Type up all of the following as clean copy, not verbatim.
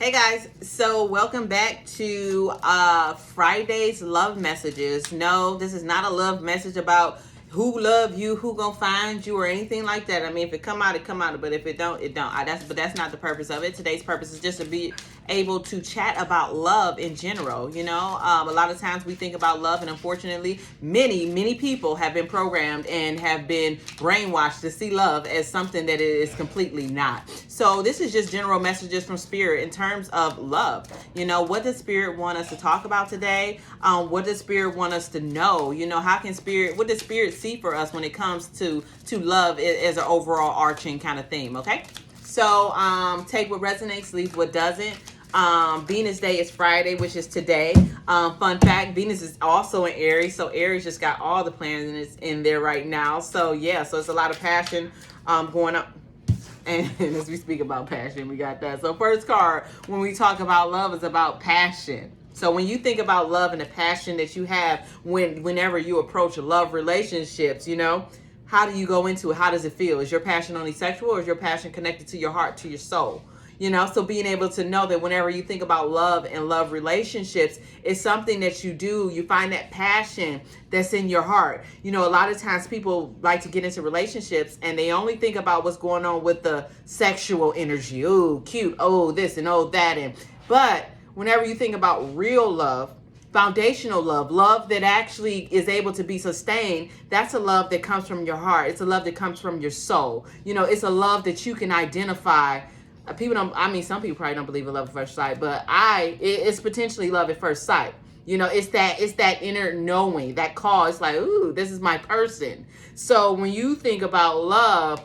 Hey guys, so welcome back to Friday's love messages. No, this is not a love message about who love you, who gonna find you, or anything like that. I mean, if it come out, it come out. But if it don't, it don't. But that's not the purpose of it. Today's purpose is just to be able to chat about love in general. A lot of times we think about love, and unfortunately, many people have been programmed and have been brainwashed to see love as something that it is completely not. So this is just general messages from Spirit in terms of love. What does Spirit want us to talk about today? What does Spirit want us to know? What does Spirit see for us when it comes to love as an overall arching kind of theme? Okay, so take what resonates, leave what doesn't. Venus Day is Friday, which is today. Fun fact, Venus is also in Aries, so Aries just got all the planets in there right now. So yeah, so it's a lot of passion going up. And as we speak about passion, we got that. So first card, when we talk about love, is about passion. So when you think about love and the passion that you have whenever you approach love relationships, how do you go into it? How does it feel? Is your passion only sexual, or is your passion connected to your heart, to your soul? So being able to know that whenever you think about love and love relationships, it's something that you do. You find that passion that's in your heart. A lot of times people like to get into relationships and they only think about what's going on with the sexual energy. Oh, cute. Oh, this and oh, that. But whenever you think about real love, foundational love that actually is able to be sustained, that's a love that comes from your heart. It's a love that comes from your soul. It's a love that you can identify. Some people probably don't believe in love at first sight, but it's potentially love at first sight. It's that inner knowing, that call. It's like, ooh, this is my person. So when you think about love,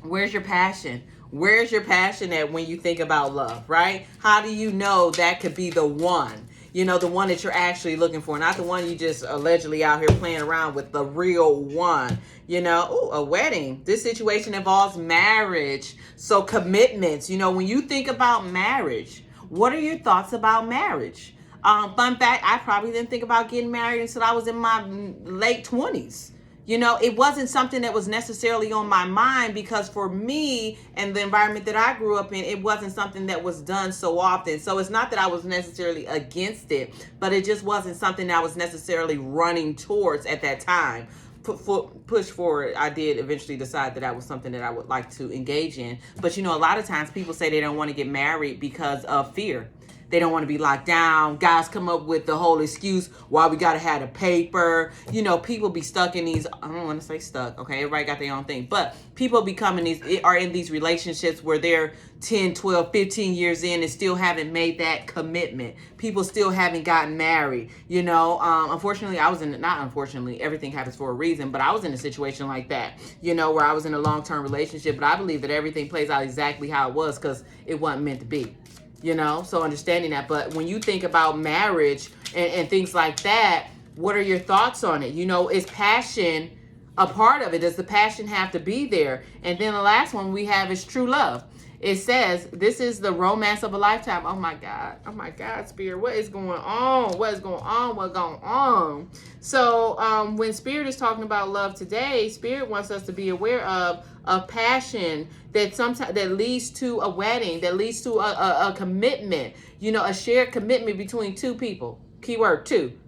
where's your passion? Where's your passion at when you think about love, right? How do you know that could be the one? The one that you're actually looking for, not the one you just allegedly out here playing around with, the real one. A wedding. This situation involves marriage. So commitments, when you think about marriage, what are your thoughts about marriage? Fun fact, I probably didn't think about getting married until I was in my late 20s. It wasn't something that was necessarily on my mind because for me and the environment that I grew up in, it wasn't something that was done so often. So it's not that I was necessarily against it, but it just wasn't something that I was necessarily running towards at that time. Push forward, I did eventually decide that that was something that I would like to engage in. But a lot of times people say they don't want to get married because of fear. They don't want to be locked down. Guys come up with the whole excuse why we got to have a paper. People be stuck in these, I don't want to say stuck. Okay, everybody got their own thing. But people are in these relationships where they're 10, 12, 15 years in and still haven't made that commitment. People still haven't gotten married. Unfortunately, not unfortunately, everything happens for a reason, but I was in a situation like that, where I was in a long-term relationship, but I believe that everything plays out exactly how it was because it wasn't meant to be. So understanding that. But when you think about marriage and things like that, what are your thoughts on it? Is passion a part of it? Does the passion have to be there? And then the last one we have is true love. It says, this is the romance of a lifetime. Oh my God, Spirit, what is going on? What's going on? So when Spirit is talking about love today, Spirit wants us to be aware of passion that leads to a wedding, that leads to a commitment, a shared commitment between two people. Keyword two.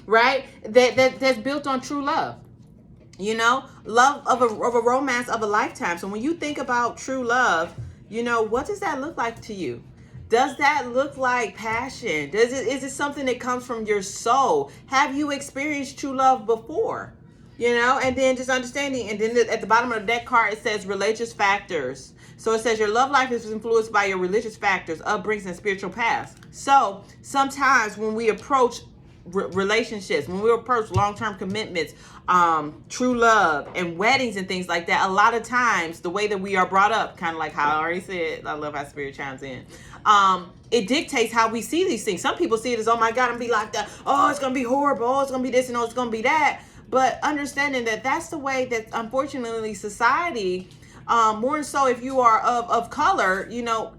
Right? That's built on true love. Love of a romance of a lifetime. So when you think about true love, what does that look like to you? Does that look like passion? Is it something that comes from your soul? Have you experienced true love before? And then just understanding. And then at the bottom of the deck card, it says religious factors. So it says your love life is influenced by your religious factors, upbringings, and spiritual paths. So sometimes when we approach relationships, when we approach long-term commitments, true love and weddings and things like that, a lot of times the way that we are brought up, kind of like how I already said, I love how Spirit chimes in, it dictates how we see these things. Some people see it as, oh my God, I'm gonna be like that, oh it's gonna be horrible, oh it's gonna be this and oh it's gonna be that. But understanding that that's the way that unfortunately society more so if you are of color,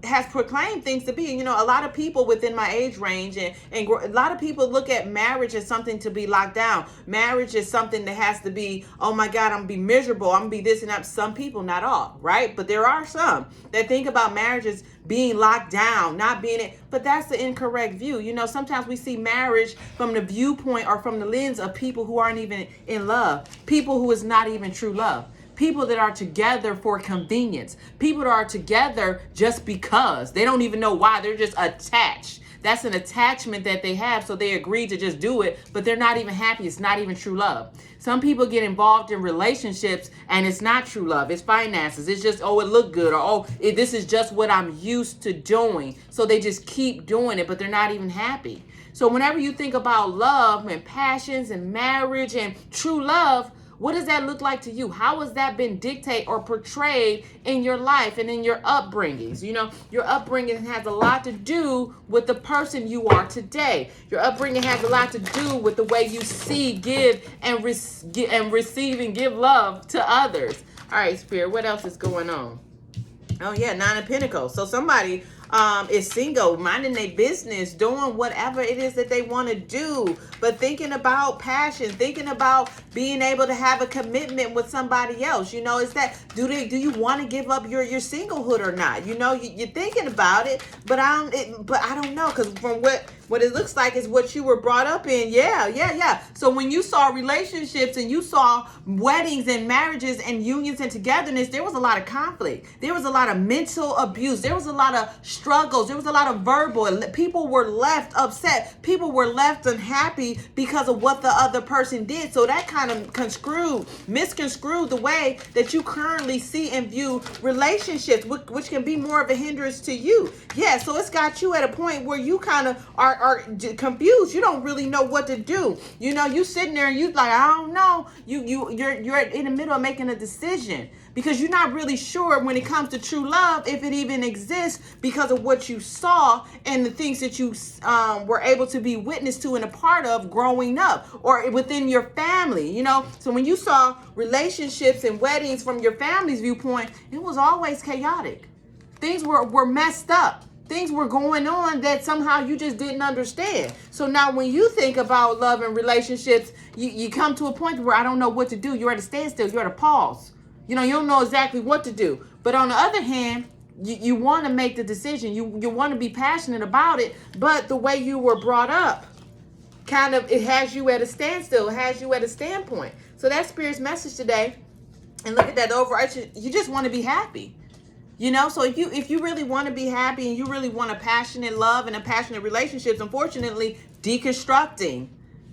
has proclaimed things to be. A lot of people within my age range and a lot of people look at marriage as something to be locked down. Marriage is something that has to be, oh my God, I'm gonna be miserable, I'm gonna be this and that. Some people, not all, right? But there are some that think about marriage as being locked down, not being it. But that's the incorrect view. Sometimes we see marriage from the viewpoint or from the lens of people who aren't even in love, people who is not even true love. People that are together for convenience. People that are together just because. They don't even know why. They're just attached. That's an attachment that they have, so they agree to just do it, but they're not even happy. It's not even true love. Some people get involved in relationships, and it's not true love. It's finances. It's just, oh, it looked good, or this is just what I'm used to doing. So they just keep doing it, but they're not even happy. So whenever you think about love and passions and marriage and true love, what does that look like to you? How has that been dictated or portrayed in your life and in your upbringings? Your upbringing has a lot to do with the person you are today. Your upbringing has a lot to do with the way you see, give, and receive and give love to others. All right, Spirit, what else is going on? Oh, yeah, 9 of Pentacles. So somebody is single, minding their business, doing whatever it is that they want to do, but thinking about passion, thinking about being able to have a commitment with somebody else. Is that, do you want to give up your singlehood or not? You're thinking about it, but I don't know, because from what it looks like is what you were brought up in. Yeah. So when you saw relationships and you saw weddings and marriages and unions and togetherness, there was a lot of conflict. There was a lot of mental abuse. There was a lot of struggles. There was a lot of verbal. People were left upset. People were left unhappy because of what the other person did. So that kind of misconstrued the way that you currently see and view relationships, which can be more of a hindrance to you. Yeah, so it's got you at a point where you kind of are confused. You don't really know what to do. You sitting there and you like, I don't know. You're in the middle of making a decision because you're not really sure when it comes to true love if it even exists because of what you saw and the things that you were able to be witness to and a part of growing up or within your family. So when you saw relationships and weddings from your family's viewpoint, it was always chaotic. Things were messed up. Things were going on that somehow you just didn't understand. So now when you think about love and relationships, you come to a point where I don't know what to do. You're at a standstill. You're at a pause. You don't know exactly what to do. But on the other hand, you want to make the decision. You want to be passionate about it. But the way you were brought up, it has you at a standstill. It has you at a standpoint. So that's Spirit's message today. And look at that overarching. You just want to be happy. So if you really want to be happy and you really want a passionate love and a passionate relationships, unfortunately, deconstructing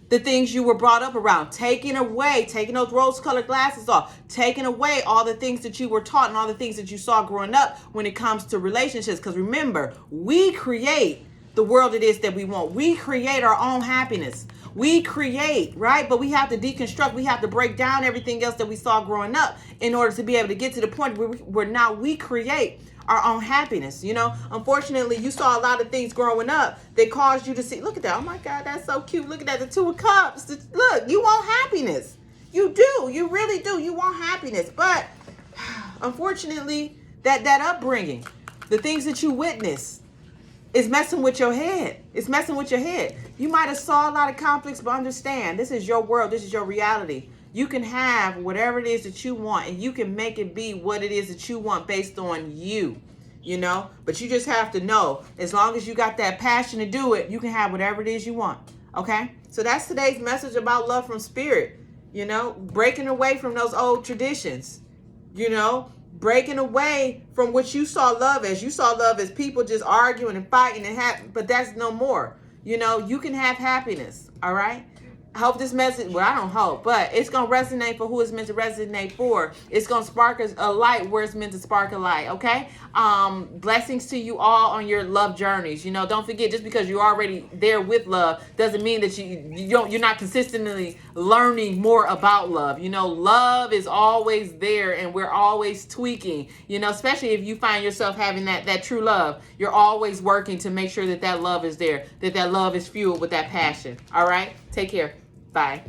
the things you were brought up around, taking those rose-colored glasses off, taking away all the things that you were taught and all the things that you saw growing up when it comes to relationships. Because remember, we create the world it is that we want. We create our own happiness. We create, right? But we have to deconstruct. We have to break down everything else that we saw growing up in order to be able to get to the point where now we create our own happiness. Unfortunately, you saw a lot of things growing up that caused you to see, look at that. Oh my God, that's so cute. Look at that. The 2 of Cups. Look, you want happiness. You do. You really do. You want happiness. But unfortunately, that upbringing, the things that you witnessed, it's messing with your head. It's messing with your head. You might have saw a lot of conflicts, but understand, this is your world. This is your reality. You can have whatever it is that you want, and you can make it be what it is that you want based on you, But you just have to know, as long as you got that passion to do it, you can have whatever it is you want, okay? So that's today's message about love from Spirit, breaking away from those old traditions, breaking away from what you saw love as. You saw love as people just arguing and fighting but that's no more. You can have happiness, all right? I hope this message, well, I don't hope, but it's going to resonate for who it's meant to resonate for. It's going to spark a light where it's meant to spark a light, okay? Blessings to you all on your love journeys. Don't forget, just because you're already there with love doesn't mean that you're not consistently learning more about love. Love is always there, and we're always tweaking, especially if you find yourself having that true love. You're always working to make sure that love is there, that love is fueled with that passion. All right? Take care. Bye.